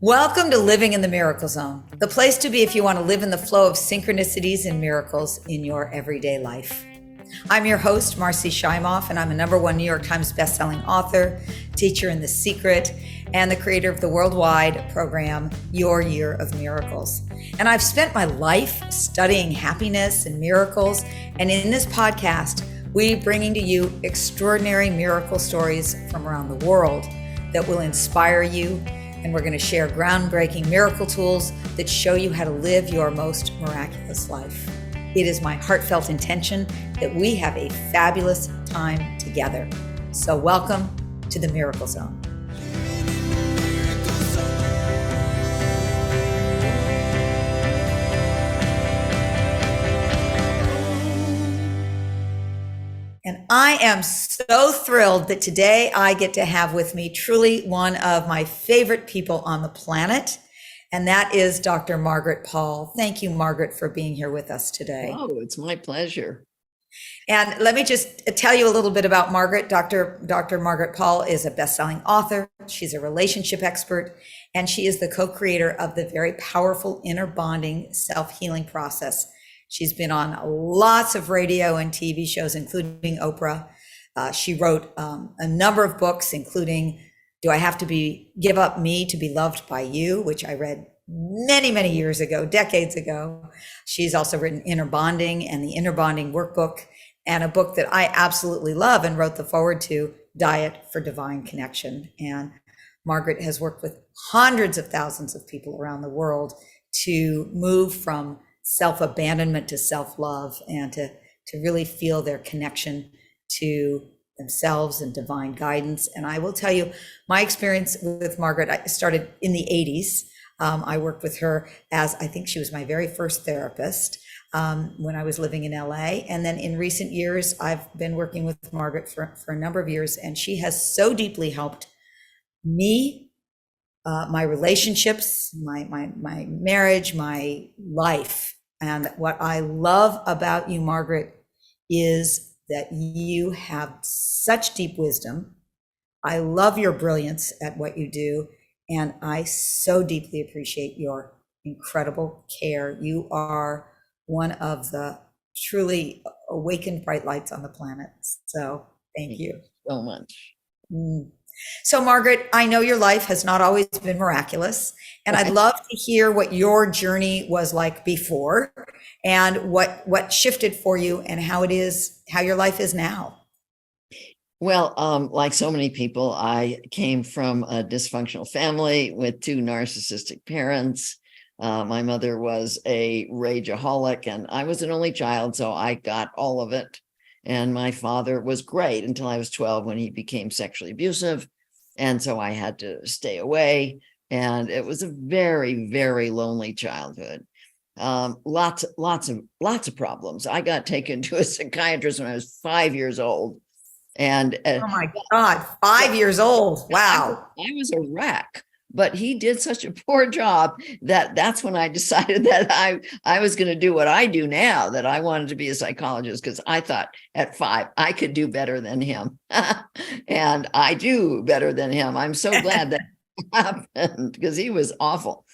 Welcome to Living in the Miracle Zone, the place to be if you want to live in the flow of synchronicities and miracles in your everyday life. I'm your host, Marcy Shimoff, and I'm a #1 New York Times bestselling author, teacher in The Secret, and the creator of the worldwide program, Your Year of Miracles. And I've spent my life studying happiness and miracles, and in this podcast, we're bringing to you extraordinary miracle stories from around the world that will inspire you. And we're going to share groundbreaking miracle tools that show you how to live your most miraculous life. It is my heartfelt intention that we have a fabulous time together. So welcome to the Miracle Zone. And I am so thrilled that today I get to have with me truly one of my favorite people on the planet, and that is Dr. Margaret Paul. Thank you, Margaret, for being here with us today. Oh, it's my pleasure. And let me just tell you a little bit about Margaret. Dr. Margaret Paul is a best-selling author. She's a relationship expert, and she is the co-creator of the very powerful inner bonding self-healing process. She's been on lots of radio and TV shows, including Oprah. She wrote a number of books, including Do I Have to Give Up Me to Be Loved by You, which I read many, many years ago, decades ago. She's also written Inner Bonding and the Inner Bonding Workbook, and a book that I absolutely love and wrote the foreword to, Diet for Divine Connection. And Margaret has worked with hundreds of thousands of people around the world to move from self-abandonment to self-love, and to really feel their connection to themselves and divine guidance. And I will tell you, my experience with Margaret, I started in the 80s. I worked with her as, I think she was my very first therapist when I was living in LA. And then in recent years, I've been working with Margaret for a number of years, and she has so deeply helped me, my relationships, my marriage, my life. And what I love about you, Margaret, is that you have such deep wisdom. I love your brilliance at what you do, and I so deeply appreciate your incredible care. You are one of the truly awakened bright lights on the planet. So thank you so much. So Margaret, I know your life has not always been miraculous, and I'd love to hear what your journey was like before, and what shifted for you, and how your life is now. Well, like so many people, I came from a dysfunctional family with 2 narcissistic parents. My mother was a rageaholic, and I was an only child, so I got all of it. And my father was great until I was 12, when he became sexually abusive. And so I had to stay away. And it was a very, very lonely childhood. Lots of problems. I got taken to a psychiatrist when I was 5 years old. And oh my God, 5 years old. Wow. I was a wreck. But he did such a poor job that's when I decided that I was going to do what I do now, that I wanted to be a psychologist, because I thought at 5 I could do better than him. And I do better than him. I'm so glad that happened, because he was awful.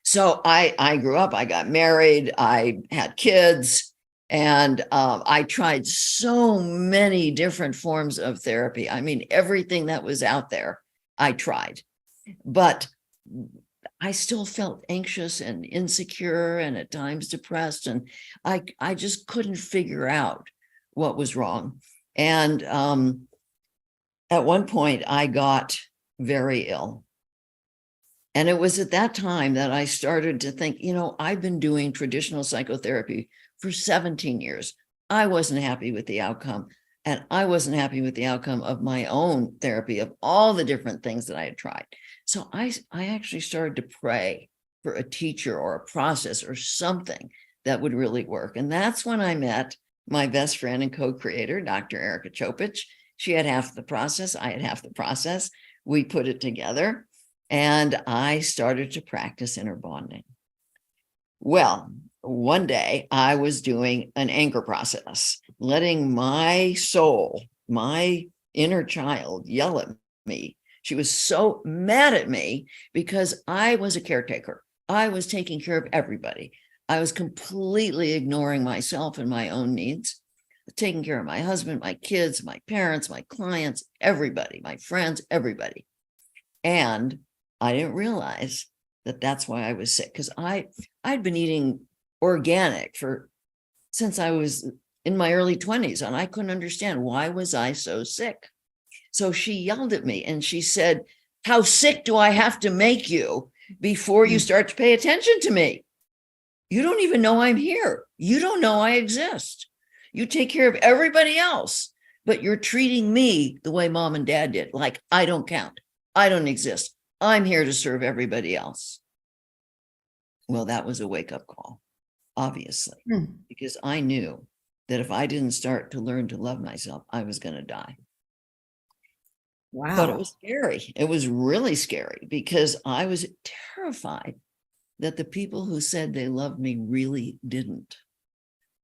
So I grew up, I got married, I had kids, and I tried so many different forms of therapy. I mean, everything that was out there I tried, but I still felt anxious and insecure, and at times depressed. And I just couldn't figure out what was wrong. And at one point I got very ill. And it was at that time that I started to think, I've been doing traditional psychotherapy for 17 years. I wasn't happy with the outcome. And I wasn't happy with the outcome of my own therapy, of all the different things that I had tried. So I actually started to pray for a teacher or a process or something that would really work. And that's when I met my best friend and co-creator, Dr. Erica Chopich. She had half the process. I had half the process. We put it together, and I started to practice inner bonding. Well, one day I was doing an anger process, letting my soul, my inner child, yell at me She was so mad at me because I was a caretaker. I was taking care of everybody. I was completely ignoring myself and my own needs, taking care of my husband, my kids, my parents, my clients, everybody, my friends, everybody. And I didn't realize that that's why I was sick, because I'd been eating organic since I was in my early 20s, and I couldn't understand, why was I so sick? So she yelled at me and she said, "How sick do I have to make you before you start to pay attention to me? You don't even know I'm here. You don't know I exist. You take care of everybody else, but you're treating me the way mom and dad did, like I don't count. I don't exist. I'm here to serve everybody else." Well, that was a wake-up call, obviously, because I knew that if I didn't start to learn to love myself, I was going to die. Wow. But it was scary. It was really scary because I was terrified that the people who said they loved me really didn't,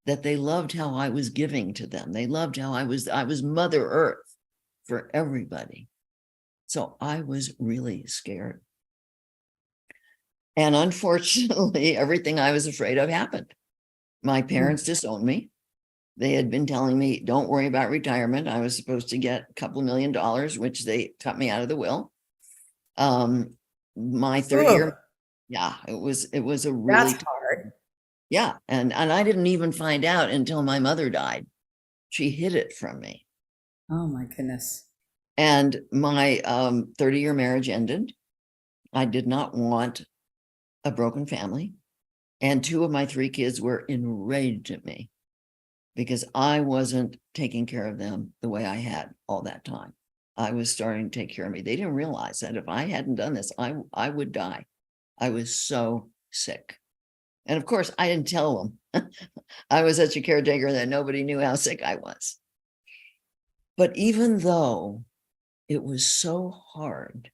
that they loved how I was giving to them. They loved how I was Mother Earth for everybody. So I was really scared. And unfortunately, everything I was afraid of happened. My parents disowned me. They had been telling me, don't worry about retirement. I was supposed to get a couple $1 million, which they cut me out of the will. My 30-year, yeah, it was a really That's hard. Yeah. And I didn't even find out until my mother died. She hid it from me. Oh my goodness. And my 30-year marriage ended. I did not want a broken family. And 2 of my 3 kids were enraged at me because I wasn't taking care of them the way I had all that time. I was starting to take care of me. They didn't realize that if I hadn't done this, I would die. I was so sick. And of course, I didn't tell them. I was such a caretaker that nobody knew how sick I was. But even though it was so hard,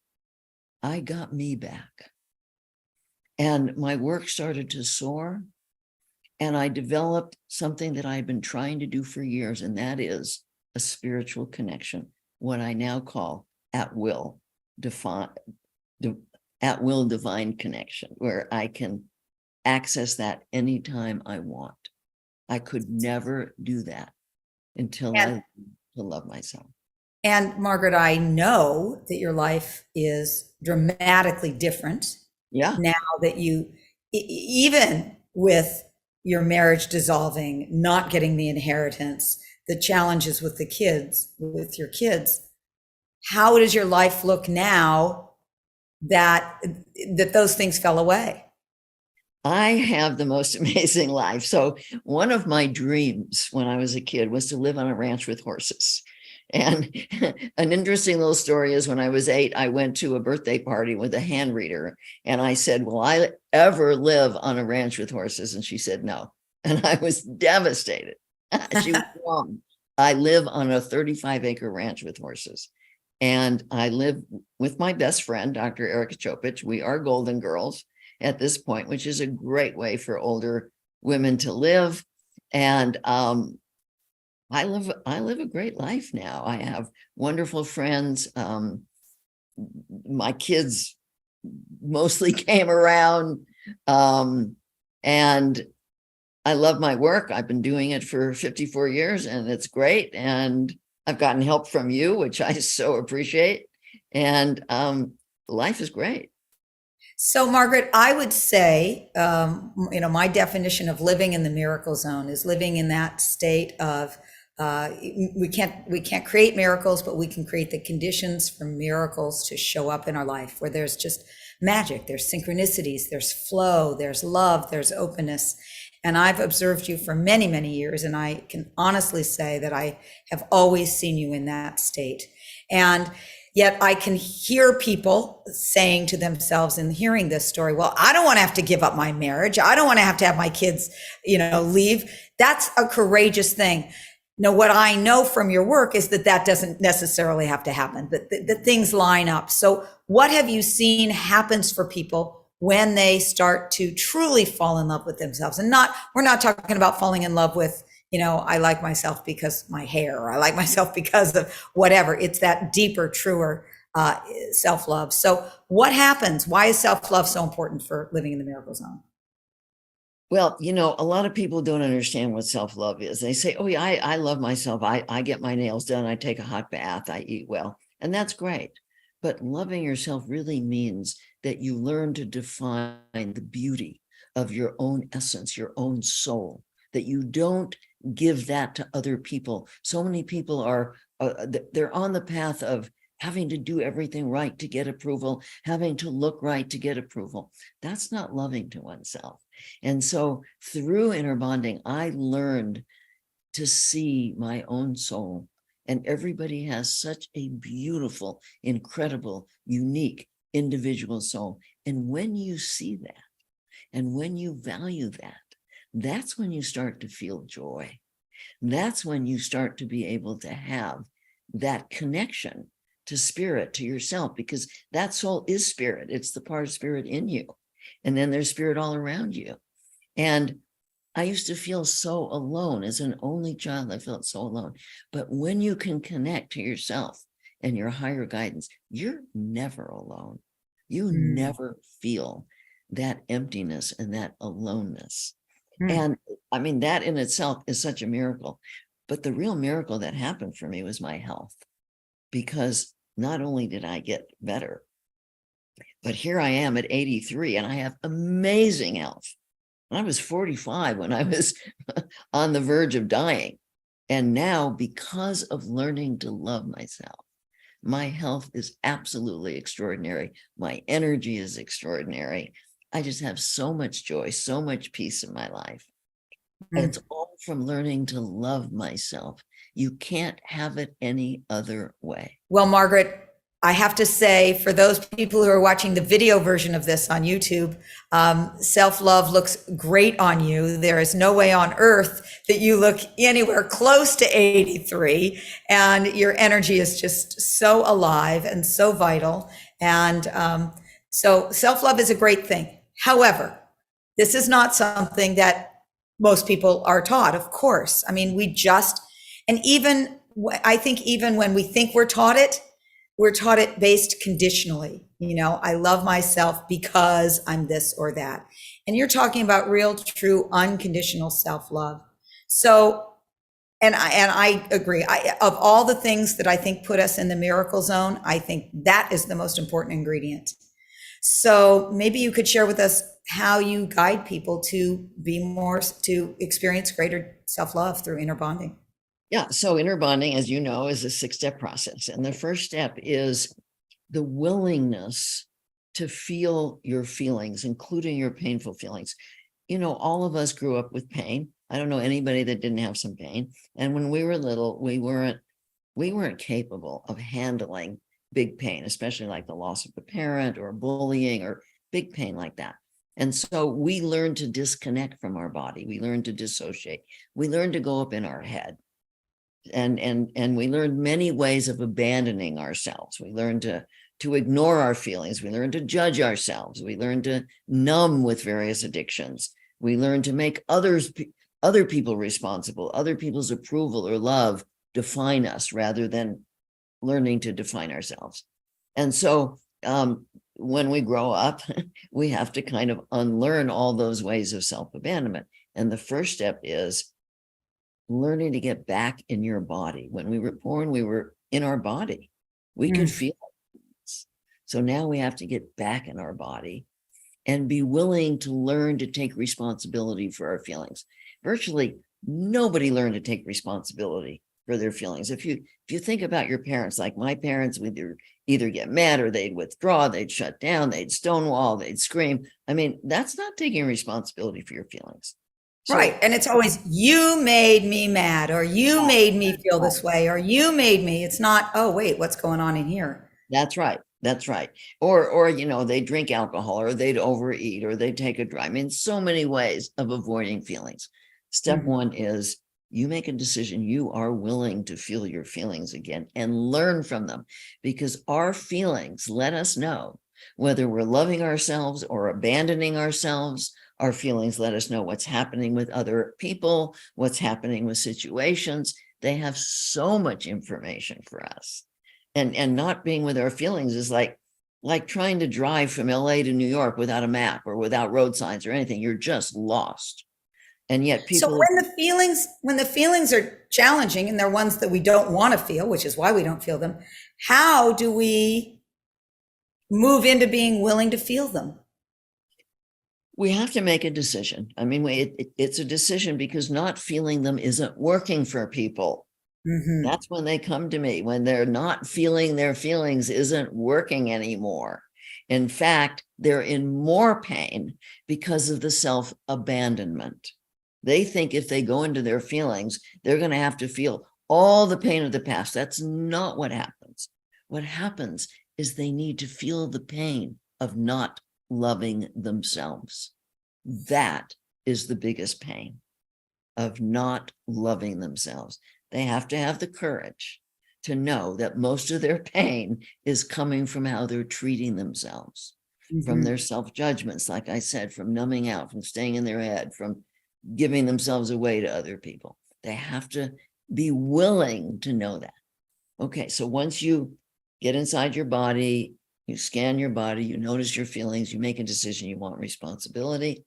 I got me back. And my work started to soar. And I developed something that I've been trying to do for years, and that is a spiritual connection, what I now call at-will divine connection, where I can access that anytime I want. I could never do that until I learned to love myself. And Margaret, I know that your life is dramatically different. Yeah. Now that you, even with your marriage dissolving, not getting the inheritance, the challenges with with your kids, how does your life look now that those things fell away? I have the most amazing life. So one of my dreams when I was a kid was to live on a ranch with horses. And an interesting little story is when I was 8, I went to a birthday party with a hand reader. And I said, will I ever live on a ranch with horses? And she said, no. And I was devastated. She was wrong. I live on a 35-acre ranch with horses. And I live with my best friend, Dr. Erica Chopich. We are Golden Girls at this point, which is a great way for older women to live. And I live a great life now. I have wonderful friends. My kids mostly came around, and I love my work. I've been doing it for 54 years and it's great. And I've gotten help from you, which I so appreciate. And life is great. So, Margaret, I would say, my definition of living in the miracle zone is living in that state of we can't create miracles, but we can create the conditions for miracles to show up in our life, where there's just magic, there's synchronicities, there's flow, there's love, there's openness. And I've observed you for many, many years, and I can honestly say that I have always seen you in that state. And yet I can hear people saying to themselves in hearing this story, well, I don't want to have to give up my marriage. I don't want to have my kids, leave. That's a courageous thing. Now, what I know from your work is that doesn't necessarily have to happen, that things line up. So what have you seen happens for people when they start to truly fall in love with themselves? And we're not talking about falling in love with, I like myself because my hair, or I like myself because of whatever. It's that deeper, truer self-love. So what happens? Why is self-love so important for living in the miracle zone? Well, a lot of people don't understand what self-love is. They say, oh, yeah, I love myself. I get my nails done. I take a hot bath. I eat well. And that's great. But loving yourself really means that you learn to define the beauty of your own essence, your own soul, that you don't give that to other people. So many people are, they're on the path of having to do everything right to get approval, having to look right to get approval. That's not loving to oneself. And so through inner bonding, I learned to see my own soul. And everybody has such a beautiful, incredible, unique individual soul. And when you see that, and when you value that, that's when you start to feel joy. That's when you start to be able to have that connection to spirit, to yourself, because that soul is spirit. It's the part of spirit in you. And then there's spirit all around you. And I used to feel so alone as an only child. I felt so alone. But when you can connect to yourself and your higher guidance, you're never alone. You never feel that emptiness and that aloneness. And I mean, that in itself is such a miracle. But the real miracle that happened for me was my health, because not only did I get better, but here I am at 83 and I have amazing health. I was 45 when I was on the verge of dying. And now, because of learning to love myself, my health is absolutely extraordinary. My energy is extraordinary. I just have so much joy, so much peace in my life. It's all from learning to love myself. You can't have it any other way. Well, Margaret, I have to say, for those people who are watching the video version of this on YouTube, self-love looks great on you. There is no way on earth that you look anywhere close to 83, and your energy is just so alive and so vital. And so self-love is a great thing. However, this is not something that most people are taught, of course. I mean, and even, I think even when we think we're taught it based conditionally. I love myself because I'm this or that. And you're talking about real, true, unconditional self-love. So, and I agree. Of all the things that I think put us in the miracle zone, I think that is the most important ingredient. So maybe you could share with us how you guide people to experience greater self-love through inner bonding. Yeah. So inner bonding, as you know, is a 6-step process. And the first step is the willingness to feel your feelings, including your painful feelings. All of us grew up with pain. I don't know anybody that didn't have some pain. And when we were little, we weren't capable of handling big pain, especially like the loss of a parent or bullying or big pain like that. And so we learned to disconnect from our body. We learned to dissociate. We learned to go up in our head. And we learned many ways of abandoning ourselves. We learned to ignore our feelings. We learned to judge ourselves. We learned to numb with various addictions. We learned to make other people responsible, other people's approval or love define us rather than learning to define ourselves. And so when we grow up, we have to kind of unlearn all those ways of self-abandonment. And the first step is learning to get back in your body. When we were born, we were in our body. We could feel it. So now we have to get back in our body and be willing to learn to take responsibility for our feelings. Virtually nobody learned to take responsibility for their feelings. If you think about your parents, like my parents would either get mad or they'd withdraw, they'd shut down, they'd stonewall, they'd scream. I mean, that's not taking responsibility for your feelings. So, right. And it's always, you made me mad, or you made me feel this way, or you made me. It's not, oh, wait, what's going on in here? That's right. That's right. Or they drink alcohol, or they'd overeat, or they take a drug. I mean, so many ways of avoiding feelings. Step one is you make a decision. You are willing to feel your feelings again and learn from them, because our feelings let us know whether we're loving ourselves or abandoning ourselves. Our feelings let us know what's happening with other people, what's happening with situations. They have so much information for us. And not being with our feelings is like trying to drive from LA to New York without a map or without road signs or anything. You're just lost. And yet So people, when the feelings are challenging and they're ones that we don't want to feel, which is why we don't feel them, how do we move into being willing to feel them? we have to make a decision. I mean, it's a decision because not feeling them isn't working for people. Mm-hmm. That's when they come to me, when they're not feeling their feelings isn't working anymore. In fact, they're in more pain because of the self-abandonment. They think if they go into their feelings, they're going to have to feel all the pain of the past. That's not what happens. What happens is they need to feel the pain of not loving themselves. That is the biggest pain, of not loving themselves. They have to have the courage to know that most of their pain is coming from how they're treating themselves, from their self-judgments, like I said, from numbing out, from staying in their head, from giving themselves away to other people. They have to be willing to know that. Okay, so once you get inside your body, you scan your body, you notice your feelings, you make a decision, you want responsibility.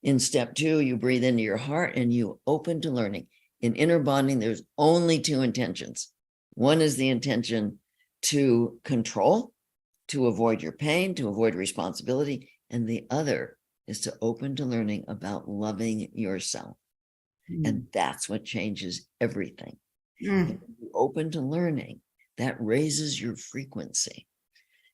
In step 2, you breathe into your heart and you open to learning. In inner bonding, there's only 2 intentions. One is the intention to control, to avoid your pain, to avoid responsibility. And the other is to open to learning about loving yourself. And that's what changes everything. And when you open to learning, that raises your frequency.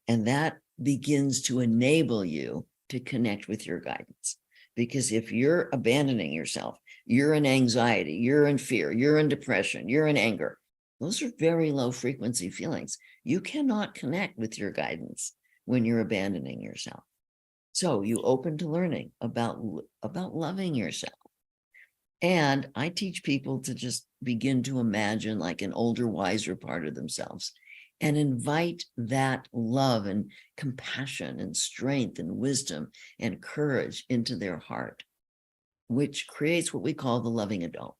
And that begins to enable you to connect with your guidance. Because if you're abandoning yourself, you're in anxiety, you're in fear, you're in depression, you're in anger, those are very low frequency feelings. You cannot connect with your guidance when you're abandoning yourself. So you open to learning about loving yourself. And I teach people to just begin to imagine like an older, wiser part of themselves and invite that love and compassion and strength and wisdom and courage into their heart, which creates what we call the loving adult.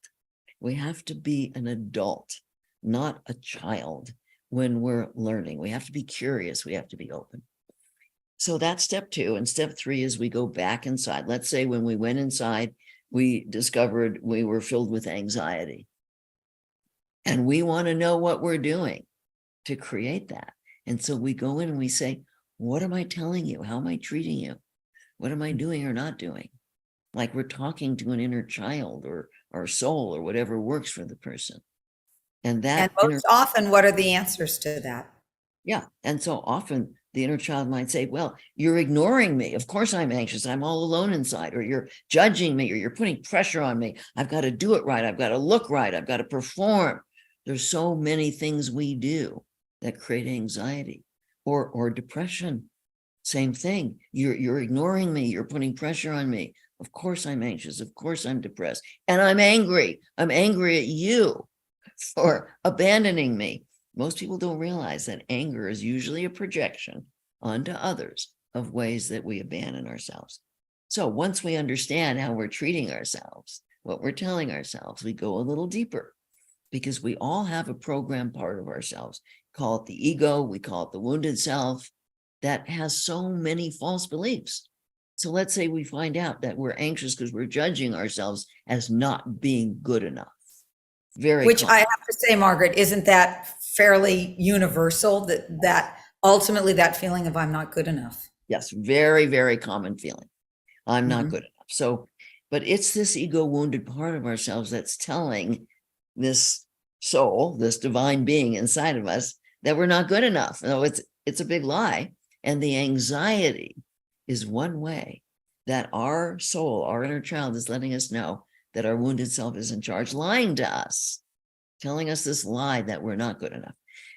We have to be an adult, not a child, when we're learning. We have to be curious. We have to be open. So that's step 2. And step 3 is we go back inside. Let's say when we went inside, we discovered we were filled with anxiety. And we want to know what we're doing to create that. And so we go in and we say, what am I telling you? How am I treating you? What am I doing or not doing? Like we're talking to an inner child or our soul or whatever works for the person. And that most often, what are the answers to that? Yeah. And so often the inner child might say, well, you're ignoring me. Of course I'm anxious. I'm all alone inside, or you're judging me, or you're putting pressure on me. I've got to do it right. I've got to look right. I've got to perform. There's so many things we do that create anxiety or depression. Same thing. You're ignoring me. You're putting pressure on me. Of course I'm anxious. Of course I'm depressed. And I'm angry. I'm angry at you for abandoning me. Most people don't realize that anger is usually a projection onto others of ways that we abandon ourselves. So once we understand how we're treating ourselves, what we're telling ourselves, we go a little deeper because we all have a programmed part of ourselves. Call it the ego, we call it the wounded self, that has so many false beliefs. So let's say we find out that we're anxious because we're judging ourselves as not being good enough. Which common. I have to say, Margaret, isn't that fairly universal, that ultimately that feeling of I'm not good enough? Yes, very, very common feeling. I'm not good enough. So, but it's this ego wounded part of ourselves that's telling this soul, this divine being inside of us, that we're not good enough. No, it's a big lie. And the anxiety is one way that our soul, our inner child, is letting us know that our wounded self is in charge, lying to us, telling us this lie that we're not good enough.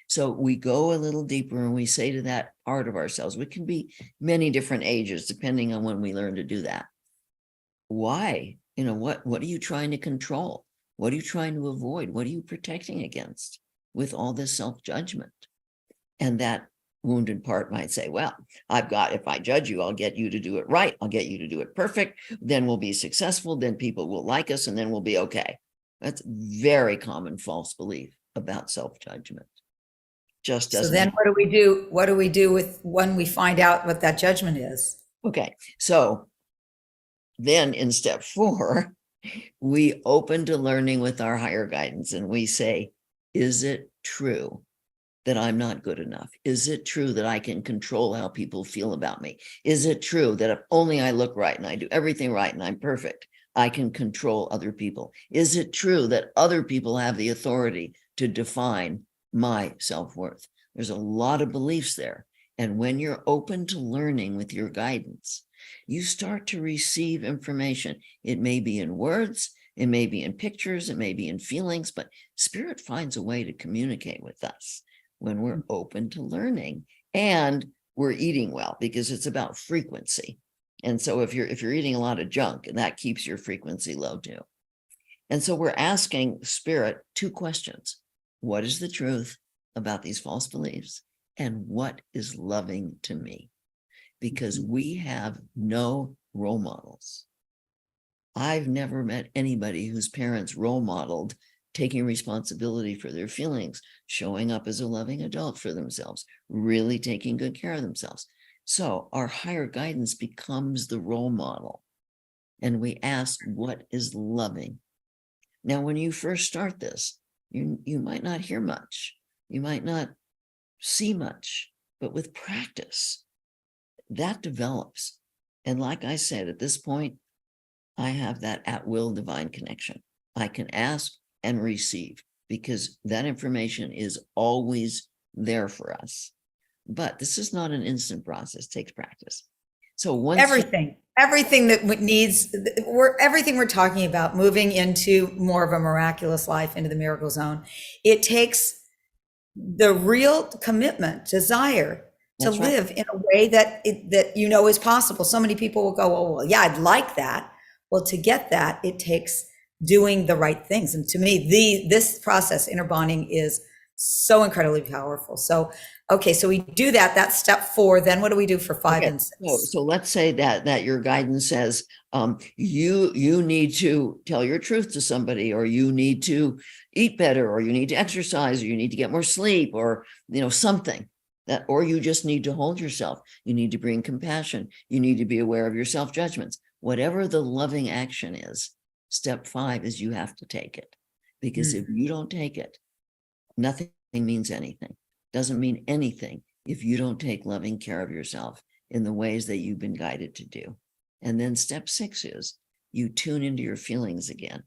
So we go a little deeper and we say to that part of ourselves, which can be many different ages, depending on when we learn to do that. Why? What are you trying to control? What are you trying to avoid? What are you protecting against with all this self-judgment? And that wounded part might say, well, if I judge you, I'll get you to do it right. I'll get you to do it perfect. Then we'll be successful. Then people will like us and then we'll be okay. That's very common false belief about self-judgment. Just So doesn't then happen. what do we do? What do we do with when we find out what that judgment is? Okay. So then in step 4, we open to learning with our higher guidance and we say, is it true that I'm not good enough? Is it true that I can control how people feel about me? Is it true that if only I look right and I do everything right and I'm perfect, I can control other people? Is it true that other people have the authority to define my self-worth? There's a lot of beliefs there. And when you're open to learning with your guidance, you start to receive information. It may be in words, it may be in pictures, it may be in feelings, but spirit finds a way to communicate with us when we're open to learning and we're eating well, because it's about frequency. And so if you're eating a lot of junk, and that keeps your frequency low too. And so we're asking spirit 2 questions. What is the truth about these false beliefs? And what is loving to me? Because we have no role models. I've never met anybody whose parents role modeled taking responsibility for their feelings, showing up as a loving adult for themselves, really taking good care of themselves. So our higher guidance becomes the role model. And we ask, what is loving? Now, when you first start this, you might not hear much. You might not see much, but with practice, that develops. And like I said, at this point, I have that at-will divine connection. I can ask and receive because that information is always there for us. But this is not an instant process, it takes practice. So once everything that needs, everything we're talking about, moving into more of a miraculous life, into the miracle zone, it takes the real commitment, desire to live in a way that is possible. So many people will go, oh, well, yeah, I'd like that. Well, to get that, it takes doing the right things. And to me, this process, inner bonding, is so incredibly powerful. So, okay, so we do that. That's step 4. Then what do we do for 5 and 6? So let's say that your guidance says you need to tell your truth to somebody, or you need to eat better, or you need to exercise, or you need to get more sleep, or something that, or you just need to hold yourself. You need to bring compassion. You need to be aware of your self-judgments. Whatever the loving action is, step 5 is you have to take it. Because if you don't take it, nothing means anything. Doesn't mean anything if you don't take loving care of yourself in the ways that you've been guided to do. And then step 6 is you tune into your feelings again.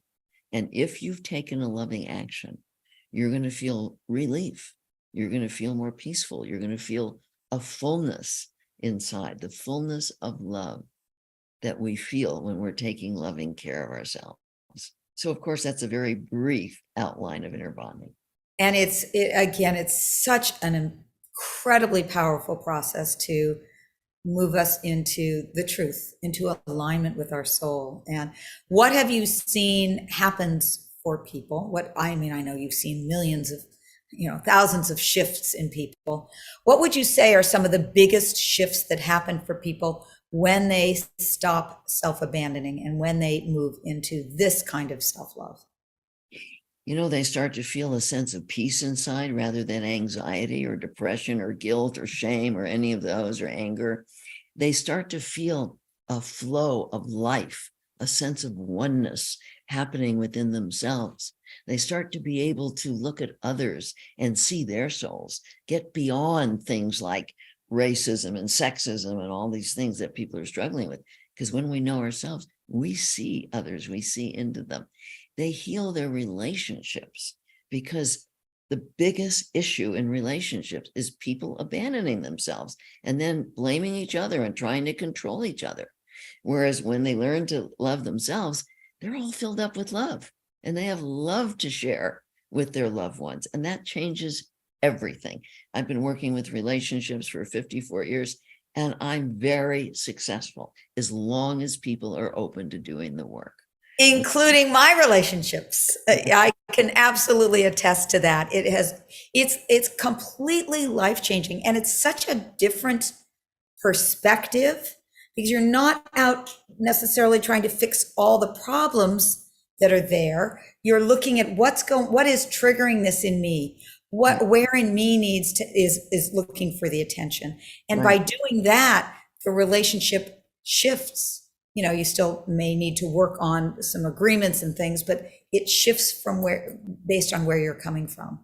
And if you've taken a loving action, you're going to feel relief. You're going to feel more peaceful. You're going to feel a fullness inside, the fullness of love that we feel when we're taking loving care of ourselves. So, of course, that's a very brief outline of inner bonding. And it's such an incredibly powerful process to move us into the truth, into alignment with our soul. And what have you seen happens for people? I know you've seen millions of, thousands of shifts in people. What would you say are some of the biggest shifts that happen for people when they stop self-abandoning and when they move into this kind of self-love? They start to feel a sense of peace inside rather than anxiety or depression or guilt or shame or any of those, or anger. They start to feel a flow of life, a sense of oneness happening within themselves. They start to be able to look at others and see their souls, get beyond things like racism and sexism and all these things that people are struggling with. Because when we know ourselves, we see others, we see into them. They heal their relationships, because the biggest issue in relationships is people abandoning themselves and then blaming each other and trying to control each other. Whereas when they learn to love themselves, they're all filled up with love and they have love to share with their loved ones. And that changes everything. I've been working with relationships for 54 years, and I'm very successful as long as people are open to doing the work. Including my relationships. I can absolutely attest to that. It's completely life-changing, and it's such a different perspective, because you're not out necessarily trying to fix all the problems that are there. You're looking at what is triggering this in me. what, where in me needs to, is looking for the attention. And by Right. doing that, the relationship shifts. You know, you still may need to work on some agreements and things, but it shifts from where, based on where you're coming from.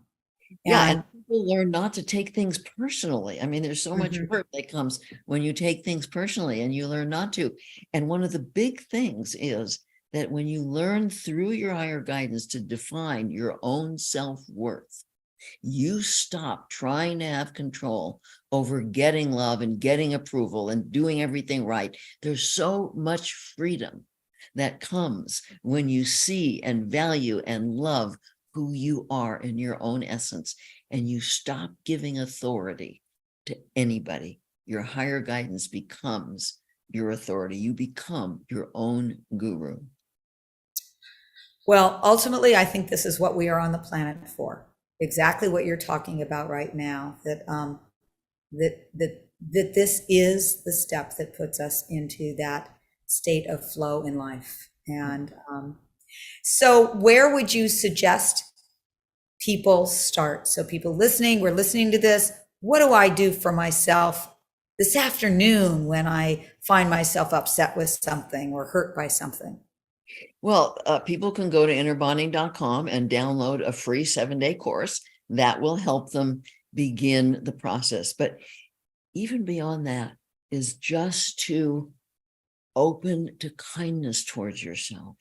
Yeah, And and people learn not to take things personally. I mean, there's so much mhm, hurt that comes when you take things personally, and you learn not to. And one of the big things is that when you learn through your higher guidance to define your own self-worth, you stop trying to have control over getting love and getting approval and doing everything right. There's so much freedom that comes when you see and value and love who you are in your own essence, and you stop giving authority to anybody. Your higher guidance becomes your authority. You become your own guru. well, ultimately, I think this is what we are on the planet for. Exactly what you're talking about right now, that this is the step that puts us into that state of flow in life. And so where would you suggest people start? So people listening, we're listening to this. What do I do for myself this afternoon when I find myself upset with something or hurt by something? Well, people can go to innerbonding.com and download a free 7-day course that will help them begin the process. But even beyond that is just to open to kindness towards yourself.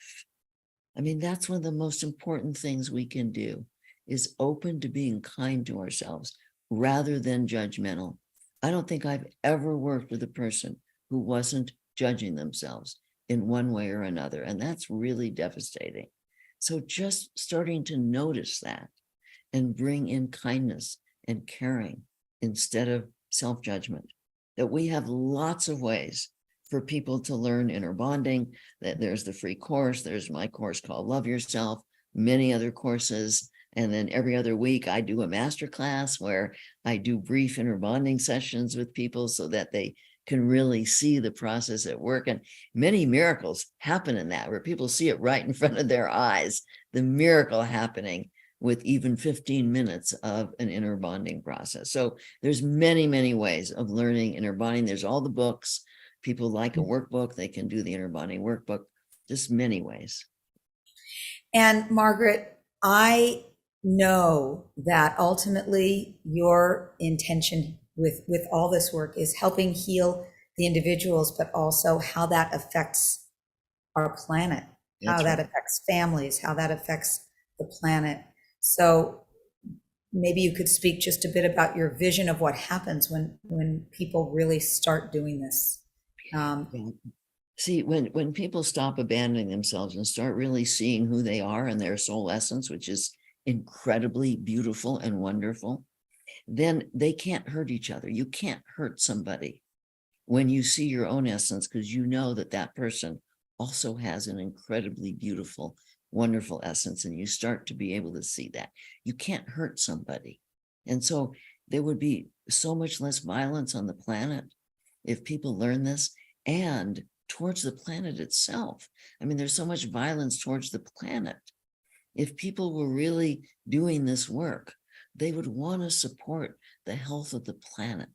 I mean, that's one of the most important things we can do, is open to being kind to ourselves rather than judgmental. I don't think I've ever worked with a person who wasn't judging themselves in one way or another, and that's really devastating. So just starting to notice that and bring in kindness and caring instead of self-judgment, that we have lots of ways for people to learn inner bonding, that there's the free course, there's my course called Love Yourself, many other courses. And then every other week I do a master class where I do brief inner bonding sessions with people so that they can really see the process at work. And many miracles happen in that, where people see it right in front of their eyes, the miracle happening with even 15 minutes of an inner bonding process. So there's many, many ways of learning inner bonding. There's all the books. People like a workbook, they can do the inner bonding workbook, just many ways. And Margaret, I know that ultimately your intention with all this work is helping heal the individuals, but also how that affects our planet, how That's that right. affects families, how that affects the planet. So maybe you could speak just a bit about your vision of what happens when people really start doing this. Yeah. See, when people stop abandoning themselves and start really seeing who they are and their soul essence, which is incredibly beautiful and wonderful, then they can't hurt each other. You can't hurt somebody when you see your own essence, because you know that that person also has an incredibly beautiful, wonderful essence, and you start to be able to see that. You can't hurt somebody. And so there would be so much less violence on the planet if people learn this, and towards the planet itself. I mean, there's so much violence towards the planet. If people were really doing this work, they would want to support the health of the planet.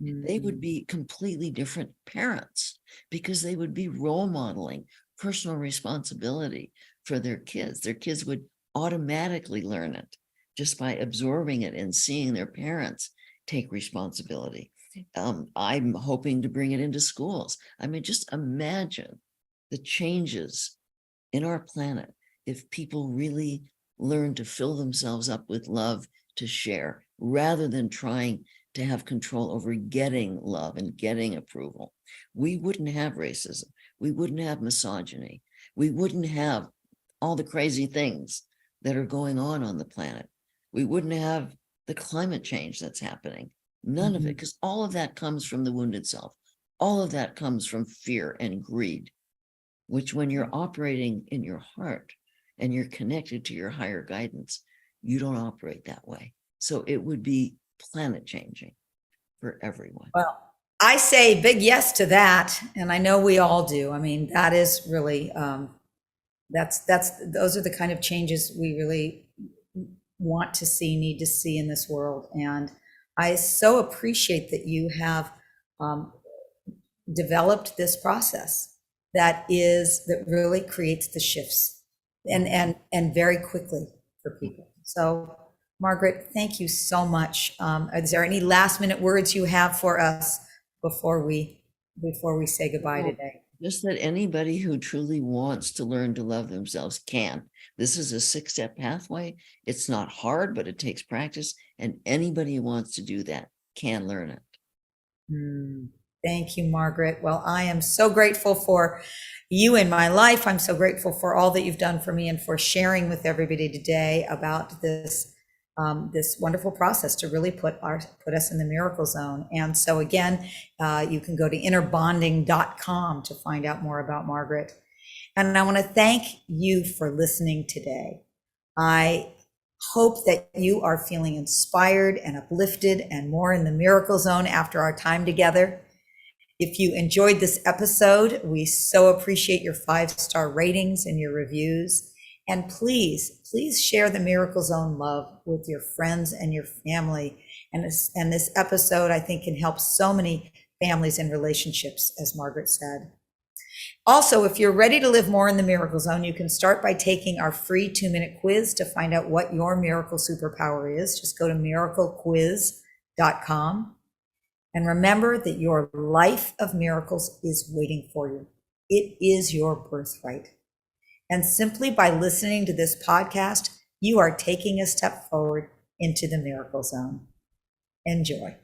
They would be completely different parents, because they would be role modeling personal responsibility for their kids. Their kids would automatically learn it just by absorbing it and seeing their parents take responsibility. I'm hoping to bring it into schools. I mean, just imagine the changes in our planet if people really learn to fill themselves up with love to share, rather than trying to have control over getting love and getting approval. We wouldn't have racism. We wouldn't have misogyny. We wouldn't have all the crazy things that are going on the planet. We wouldn't have the climate change that's happening. None of it, because all of that comes from the wounded self. All of that comes from fear and greed, which when you're operating in your heart and you're connected to your higher guidance, you don't operate that way. So it would be planet changing for everyone. Well, I say big yes to that, and I know we all do. I mean, that is really those are the kind of changes we really want to see, need to see in this world. And I so appreciate that you have developed this process that really creates the shifts and very quickly for people. So Margaret, thank you so much. Is there any last minute words you have for us before we say goodbye today? Just that anybody who truly wants to learn to love themselves can. This is a 6-step pathway. It's not hard, but it takes practice. And anybody who wants to do that can learn it. Thank you, Margaret. Well, I am so grateful for you in my life. I'm so grateful for all that you've done for me and for sharing with everybody today about this wonderful process to really put us in the miracle zone. And so again, you can go to innerbonding.com to find out more about Margaret. And I want to thank you for listening today. I hope that you are feeling inspired and uplifted and more in the miracle zone after our time together. If you enjoyed this episode, we so appreciate your 5-star ratings and your reviews. And please share the Miracle Zone love with your friends and your family. And this episode, I think, can help so many families and relationships, as Margaret said. Also, if you're ready to live more in the Miracle Zone, you can start by taking our free 2-minute quiz to find out what your miracle superpower is. Just go to miraclequiz.com. And remember that your life of miracles is waiting for you. It is your birthright. And simply by listening to this podcast, you are taking a step forward into the miracle zone. Enjoy.